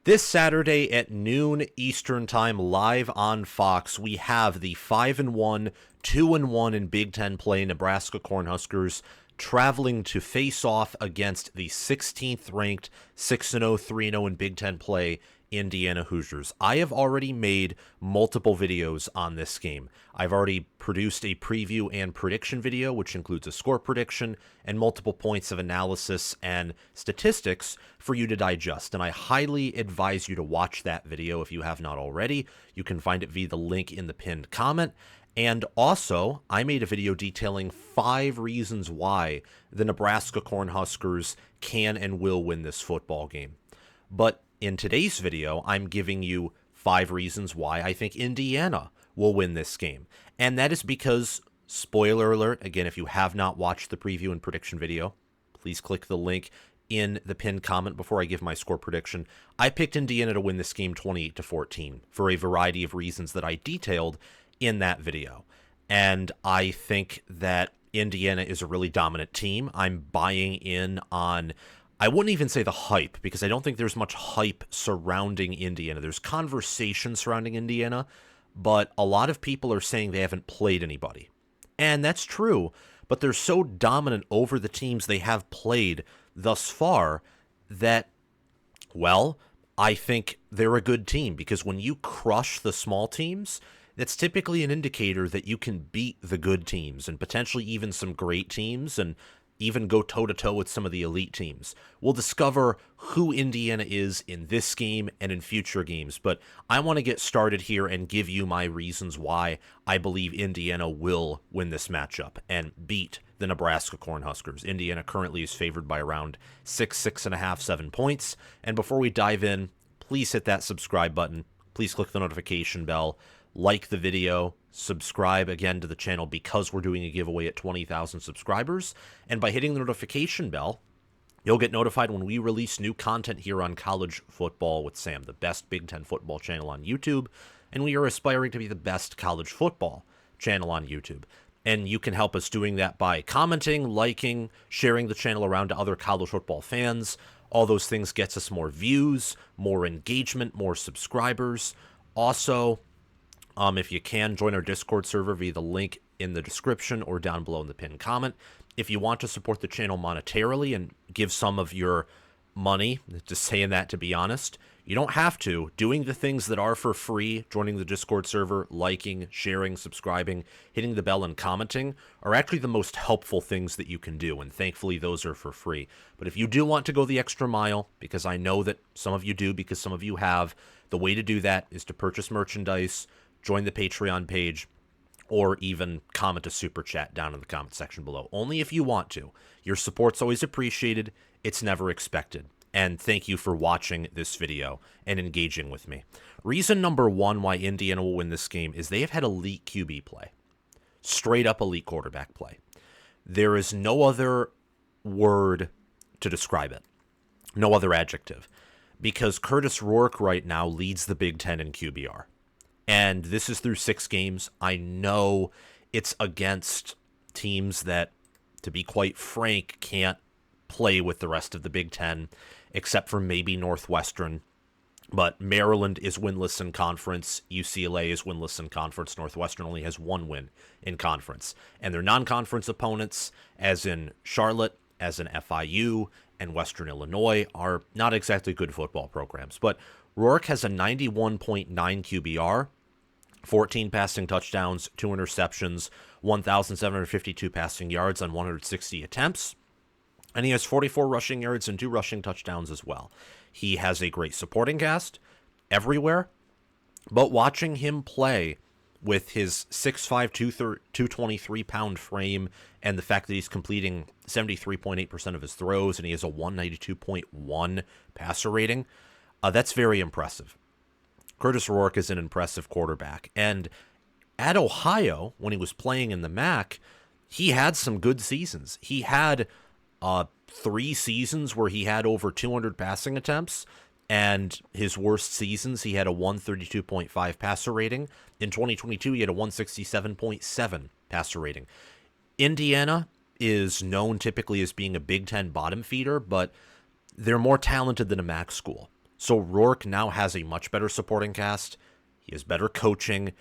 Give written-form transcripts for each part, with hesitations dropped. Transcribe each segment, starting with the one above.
This Saturday at noon Eastern Time, live on Fox, we have the 5-1, 2-1 in Big Ten play Nebraska Cornhuskers traveling to face off against the 16th ranked 6-0, 3-0 in Big Ten play Indiana Hoosiers. I have already made multiple videos on this game. I've already produced a preview and prediction video, which includes a score prediction and multiple points of analysis and statistics for you to digest. And I highly advise you to watch that video if you have not already. You can find it via the link in the pinned comment. And also, I made a video detailing 5 reasons why the Nebraska Cornhuskers can and will win this football game. But in today's video, I'm giving you 5 reasons why I think Indiana will win this game. And that is because, spoiler alert, again, if you have not watched the preview and prediction video, please click the link in the pinned comment before I give my score prediction. I picked Indiana to win this game 28-14 for a variety of reasons that I detailed in that video. And I think that Indiana is a really dominant team. I'm buying in on, I wouldn't even say the hype, because I don't think there's much hype surrounding Indiana. There's conversation surrounding Indiana, but a lot of people are saying they haven't played anybody. And that's true, but they're so dominant over the teams they have played thus far that, well, I think they're a good team, because when you crush the small teams, that's typically an indicator that you can beat the good teams and potentially even some great teams and even go toe-to-toe with some of the elite teams. We'll discover who Indiana is in this game and in future games, but I want to get started here and give you my reasons why I believe Indiana will win this matchup and beat the Nebraska Cornhuskers. Indiana currently is favored by around 6.5, 7 points. And before we dive in, please hit that subscribe button. Please click the notification bell. Like the video, subscribe again to the channel because we're doing a giveaway at 20,000 subscribers. And by hitting the notification bell, you'll get notified when we release new content here on College Football with Sam, the best Big Ten football channel on YouTube. And we are aspiring to be the best college football channel on YouTube. And you can help us doing that by commenting, liking, sharing the channel around to other college football fans. All those things gets us more views, more engagement, more subscribers. Also, if you can, join our Discord server via the link in the description or down below in the pinned comment. If you want to support the channel monetarily and give some of your money, just saying that to be honest, you don't have to. Doing the things that are for free, joining the Discord server, liking, sharing, subscribing, hitting the bell, and commenting are actually the most helpful things that you can do, and thankfully those are for free. But if you do want to go the extra mile, because I know that some of you do, because some of you have, the way to do that is to purchase merchandise, join the Patreon page, or even comment a super chat down in the comment section below. Only if you want to. Your support's always appreciated. It's never expected. And thank you for watching this video and engaging with me. Reason number 1 why Indiana will win this game is they have had elite QB play. Straight up elite quarterback play. There is no other word to describe it. No other adjective. Because Curtis Rourke right now leads the Big Ten in QBR. And this is through 6 games. I know it's against teams that, to be quite frank, can't play with the rest of the Big Ten, except for maybe Northwestern. But Maryland is winless in conference. UCLA is winless in conference. Northwestern only has 1 win in conference. And their non-conference opponents, as in Charlotte, as in FIU, and Western Illinois, are not exactly good football programs. But Rourke has a 91.9 QBR, 14 passing touchdowns, 2 interceptions, 1,752 passing yards on 160 attempts. And he has 44 rushing yards and 2 rushing touchdowns as well. He has a great supporting cast everywhere. But watching him play with his 6'5", 223-pound frame and the fact that he's completing 73.8% of his throws and he has a 192.1 passer rating, that's very impressive. Curtis Rourke is an impressive quarterback. And at Ohio, when he was playing in the MAC, he had some good seasons. He had 3 seasons where he had over 200 passing attempts, and his worst seasons, he had a 132.5 passer rating. In 2022, he had a 167.7 passer rating. Indiana is known typically as being a Big Ten bottom feeder, but they're more talented than a MAC school. So Rourke now has a much better supporting cast. He has better coaching,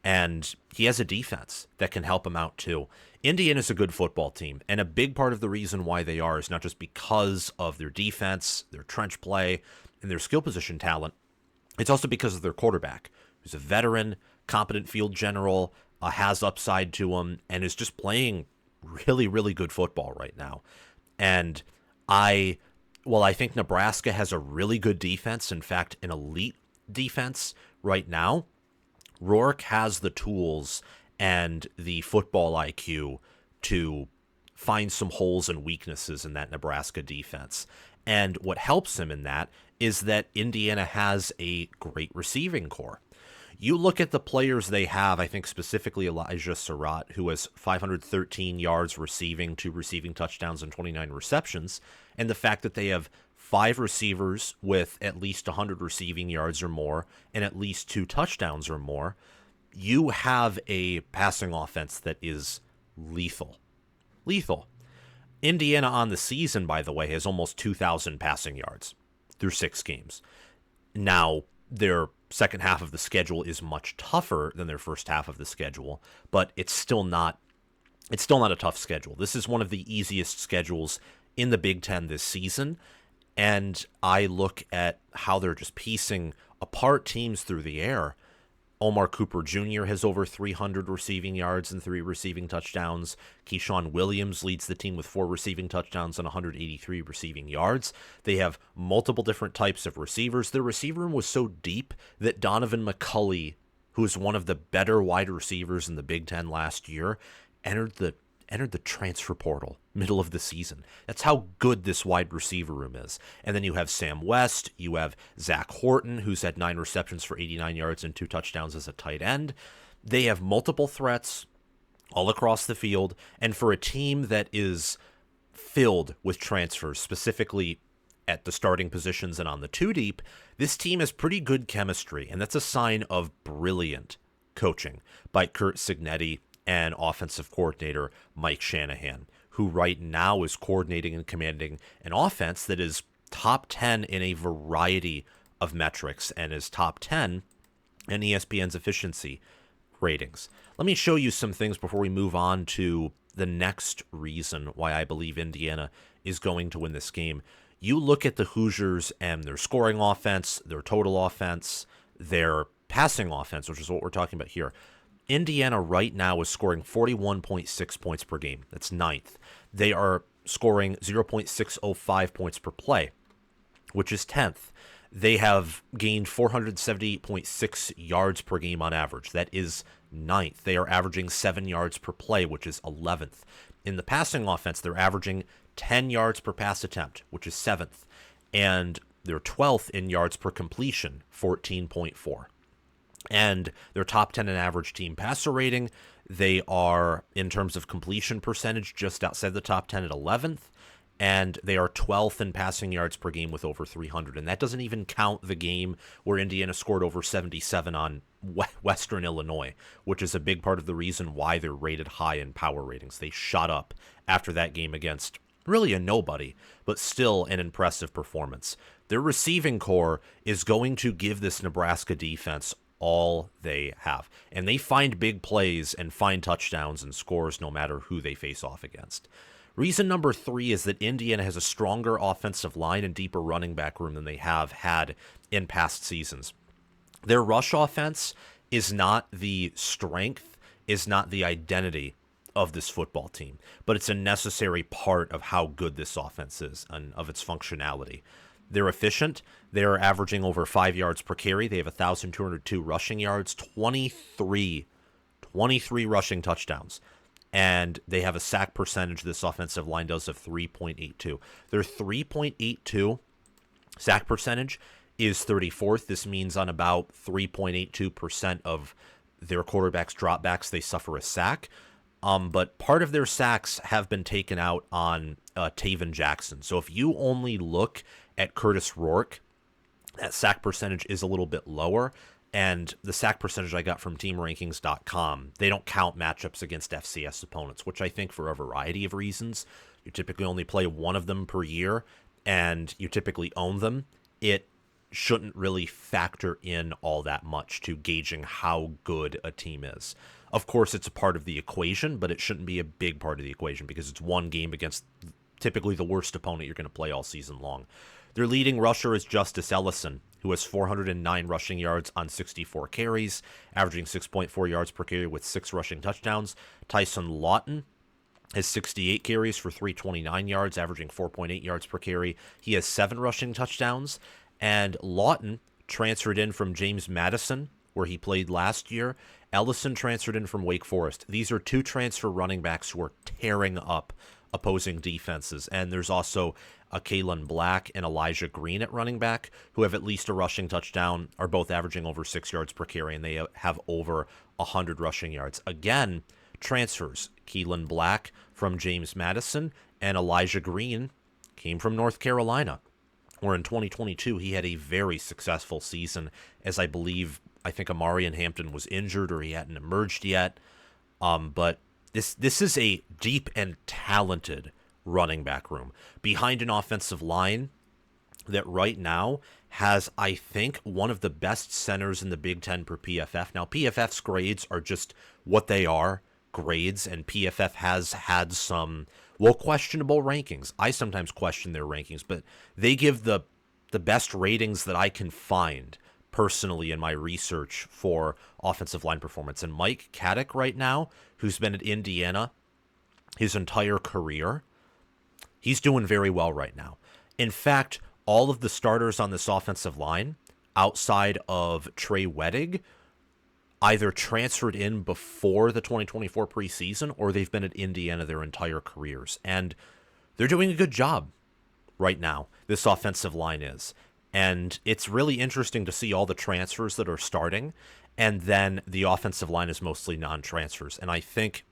and he has a defense that can help him out too. Indiana's a good football team, and a big part of the reason why they are is not just because of their defense, their trench play, and their skill position talent. It's also because of their quarterback, who's a veteran, competent field general, has upside to him, and is just playing really, really good football right now. And I think Nebraska has a really good defense, in fact, an elite defense right now, Rourke has the tools and the football IQ to find some holes and weaknesses in that Nebraska defense. And what helps him in that is that Indiana has a great receiving core. You look at the players they have, I think specifically Elijah Surratt, who has 513 yards receiving, 2 receiving touchdowns, and 29 receptions, and the fact that they have 5 receivers with at least 100 receiving yards or more and at least 2 touchdowns or more, you have a passing offense that is lethal. Lethal. Indiana on the season, by the way, has almost 2,000 passing yards through 6 games. Now, their second half of the schedule is much tougher than their first half of the schedule, but it's still not a tough schedule. This is one of the easiest schedules in the Big Ten this season, and I look at how they're just piecing apart teams through the air. Omar Cooper Jr. has over 300 receiving yards and 3 receiving touchdowns. Keyshawn Williams leads the team with 4 receiving touchdowns and 183 receiving yards. They have multiple different types of receivers. Their receiver room was so deep that Donovan McCulley, who is one of the better wide receivers in the Big Ten last year, entered the transfer portal middle of the season. That's how good this wide receiver room is. And then you have Sam West, you have Zach Horton, who's had 9 receptions for 89 yards and 2 touchdowns as a tight end. They have multiple threats all across the field, and for a team that is filled with transfers, specifically at the starting positions and on the 2 deep, this team has pretty good chemistry, and that's a sign of brilliant coaching by Curt Cignetti and offensive coordinator Mike Shanahan, who right now is coordinating and commanding an offense that is top 10 in a variety of metrics and is top 10 in ESPN's efficiency ratings. Let me show you some things before we move on to the next reason why I believe Indiana is going to win this game. You look at the Hoosiers and their scoring offense, their total offense, their passing offense, which is what we're talking about here. Indiana right now is scoring 41.6 points per game. That's 9th. They are scoring 0.605 points per play, which is 10th. They have gained 478.6 yards per game on average. That is 9th. They are averaging 7 yards per play, which is 11th. In the passing offense, they're averaging 10 yards per pass attempt, which is 7th. And they're 12th in yards per completion, 14.4. And they're top 10 in average team passer rating. They are, in terms of completion percentage, just outside the top 10 at 11th. And they are 12th in passing yards per game with over 300. And that doesn't even count the game where Indiana scored over 77 on Western Illinois, which is a big part of the reason why they're rated high in power ratings. They shot up after that game against really a nobody, but still an impressive performance. Their receiving core is going to give this Nebraska defense all they have. And they find big plays and find touchdowns and scores no matter who they face off against. Reason number 3 is that Indiana has a stronger offensive line and deeper running back room than they have had in past seasons. Their rush offense is not the strength, is not the identity of this football team, but it's a necessary part of how good this offense is and of its functionality. They're efficient. They're averaging over 5 yards per carry. They have 1,202 rushing yards, 23 rushing touchdowns. And they have a sack percentage, this offensive line does, of 3.82. Their 3.82 sack percentage is 34th. This means on about 3.82% of their quarterbacks' dropbacks, they suffer a sack. But part of their sacks have been taken out on Taven Jackson. So if you only look at Curtis Rourke, that sack percentage is a little bit lower. And the sack percentage I got from TeamRankings.com, they don't count matchups against FCS opponents, which I think for a variety of reasons. You typically only play one of them per year, and you typically own them. It shouldn't really factor in all that much to gauging how good a team is. Of course, it's a part of the equation, but it shouldn't be a big part of the equation because it's one game against typically the worst opponent you're going to play all season long. Their leading rusher is Justice Ellison, who has 409 rushing yards on 64 carries, averaging 6.4 yards per carry with 6 rushing touchdowns. Tyson Lawton has 68 carries for 329 yards, averaging 4.8 yards per carry. He has 7 rushing touchdowns. And Lawton transferred in from James Madison, where he played last year. Ellison transferred in from Wake Forest. These are 2 transfer running backs who are tearing up opposing defenses. And there's also a Kalen Black and Elijah Green at running back, who have at least a rushing touchdown, are both averaging over 6 yards per carry, and they have over 100 rushing yards. Again, transfers. Keelan Black from James Madison and Elijah Green came from North Carolina, where in 2022 he had a very successful season, as I think Amarian Hampton was injured or he hadn't emerged yet. But this is a deep and talented running back room behind an offensive line that right now has, I think, one of the best centers in the Big Ten per PFF. Now, PFF's grades are just what they are, grades, and PFF has had some, questionable rankings. I sometimes question their rankings, but they give the best ratings that I can find personally in my research for offensive line performance. And Mike Caddick right now, who's been at Indiana his entire career, he's doing very well right now. In fact, all of the starters on this offensive line, outside of Trey Wettig, either transferred in before the 2024 preseason or they've been at Indiana their entire careers. And they're doing a good job right now, this offensive line is. And it's really interesting to see all the transfers that are starting, and then the offensive line is mostly non-transfers. And I think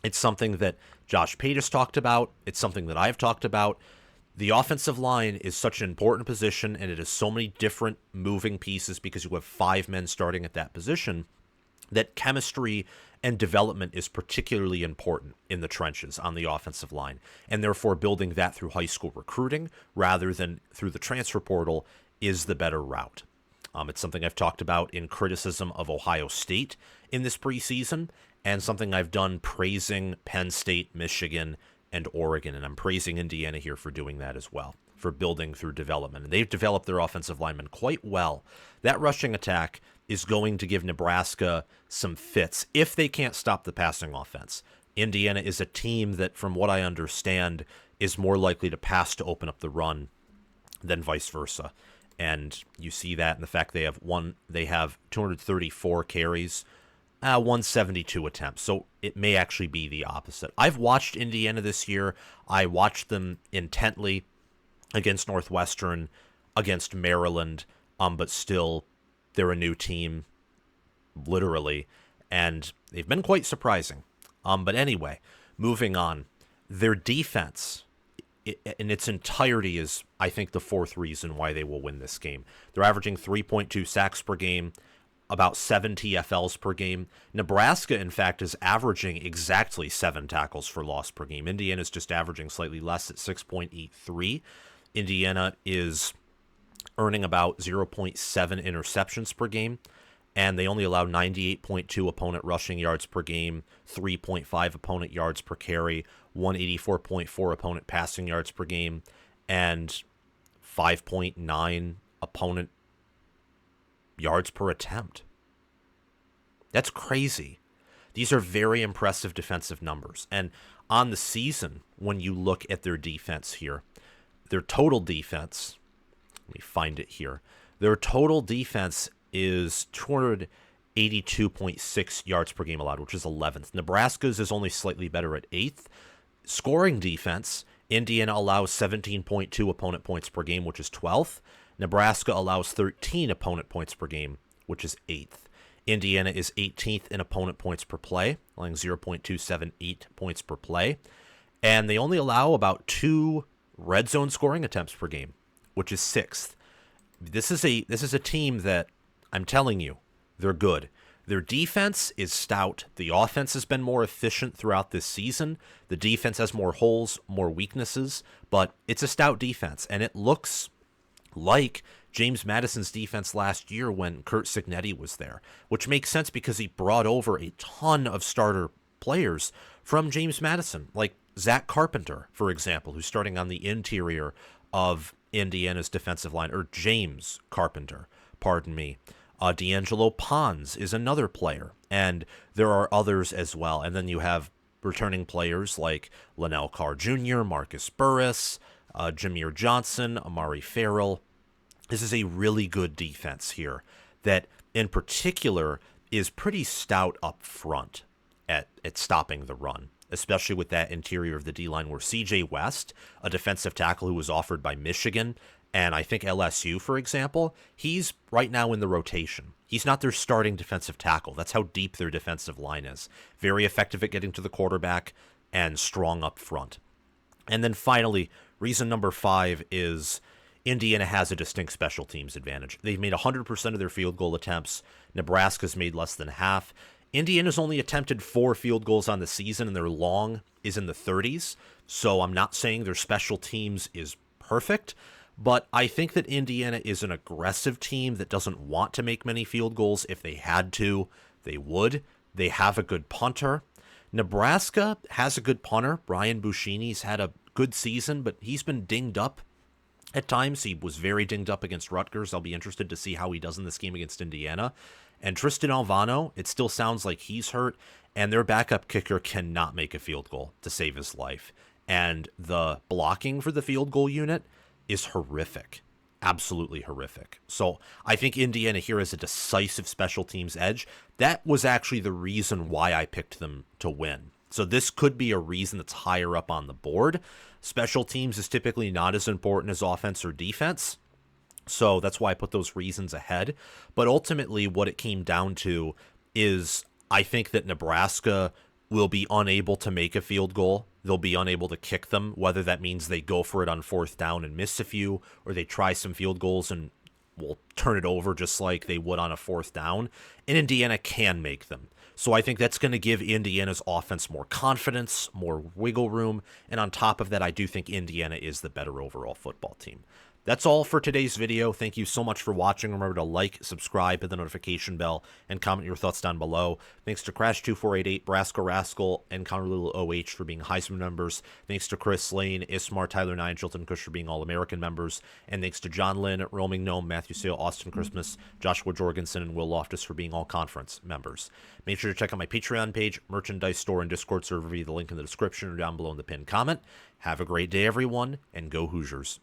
it's something that Josh Pate has talked about. It's something that I've talked about. The offensive line is such an important position, and it has so many different moving pieces because you have 5 men starting at that position, that chemistry and development is particularly important in the trenches on the offensive line. And therefore, building that through high school recruiting rather than through the transfer portal is the better route. It's something I've talked about in criticism of Ohio State in this preseason, and something I've done praising Penn State, Michigan, and Oregon, and I'm praising Indiana here for doing that as well, for building through development. And they've developed their offensive linemen quite well. That rushing attack is going to give Nebraska some fits if they can't stop the passing offense. Indiana is a team that, from what I understand, is more likely to pass to open up the run than vice versa. And you see that in the fact they have 234 carries, 172 attempts. So it may actually be the opposite. I've watched Indiana this year. I watched them intently against Northwestern, against Maryland, but still, they're a new team, literally, and they've been quite surprising. But anyway, moving on. Their defense in its entirety is, I think, the 4th reason why they will win this game. They're averaging 3.2 sacks per game, about 7 TFLs per game. Nebraska, in fact, is averaging exactly 7 tackles for loss per game. Indiana is just averaging slightly less at 6.83. Indiana is earning about 0.7 interceptions per game, and they only allow 98.2 opponent rushing yards per game, 3.5 opponent yards per carry, 184.4 opponent passing yards per game, and 5.9 opponent yards per attempt. That's crazy. These are very impressive defensive numbers. And on the season, when you look at their defense here, their total defense, let me find it here. Their total defense is 282.6 yards per game allowed, which is 11th. Nebraska's is only slightly better at 8th. Scoring defense, Indiana allows 17.2 opponent points per game, which is 12th. Nebraska allows 13 opponent points per game, which is 8th. Indiana is 18th in opponent points per play, allowing 0.278 points per play. And they only allow about 2 red zone scoring attempts per game, which is 6th. This is a team that, I'm telling you, they're good. Their defense is stout. The offense has been more efficient throughout this season. The defense has more holes, more weaknesses, but it's a stout defense, and it looks like James Madison's defense last year when Curt Cignetti was there, which makes sense because he brought over a ton of starter players from James Madison, like Zach Carpenter, for example, who's starting on the interior of Indiana's defensive line, or James Carpenter, pardon me. D'Angelo Pons is another player, and there are others as well. And then you have returning players like Linnell Carr Jr., Marcus Burris, Jameer Johnson, Amari Farrell. This is a really good defense here that, in particular, is pretty stout up front at stopping the run, especially with that interior of the D-line where C.J. West, a defensive tackle who was offered by Michigan, and I think LSU, for example, he's right now in the rotation. He's not their starting defensive tackle. That's how deep their defensive line is. Very effective at getting to the quarterback and strong up front. And then finally, reason number 5 is Indiana has a distinct special teams advantage. They've made 100% of their field goal attempts. Nebraska's made less than half. Indiana's only attempted 4 field goals on the season, and their long is in the 30s. So I'm not saying their special teams is perfect, but I think that Indiana is an aggressive team that doesn't want to make many field goals. If they had to, they would. They have a good punter. Nebraska has a good punter. Brian Buschini's had a good season, but he's been dinged up at times. He was very dinged up against Rutgers. I'll be interested to see how he does in this game against Indiana. And Tristan Alvano, it still sounds like he's hurt, and their backup kicker cannot make a field goal to save his life. And the blocking for the field goal unit is horrific. Absolutely horrific. So I think Indiana here has a decisive special teams edge. That was actually the reason why I picked them to win. So this could be a reason that's higher up on the board. Special teams is typically not as important as offense or defense. So that's why I put those reasons ahead. But ultimately what it came down to is I think that Nebraska will be unable to make a field goal. They'll be unable to kick them, whether that means they go for it on 4th down and miss a few, or they try some field goals and will turn it over just like they would on a 4th down. And Indiana can make them. So I think that's going to give Indiana's offense more confidence, more wiggle room. And on top of that, I do think Indiana is the better overall football team. That's all for today's video. Thank you so much for watching. Remember to like, subscribe, hit the notification bell, and comment your thoughts down below. Thanks to Crash2488, Brasco Rascal, and Connor Little OH for being Heisman members. Thanks to Chris Lane, Ismar, Tyler Nine, Chilton Kush for being All-American members. And thanks to John Lynn, Roaming Gnome, Matthew Sale, Austin Christmas, Joshua Jorgensen, and Will Loftus for being All-Conference members. Make sure to check out my Patreon page, merchandise store, and Discord server via the link in the description or down below in the pinned comment. Have a great day, everyone, and go Hoosiers.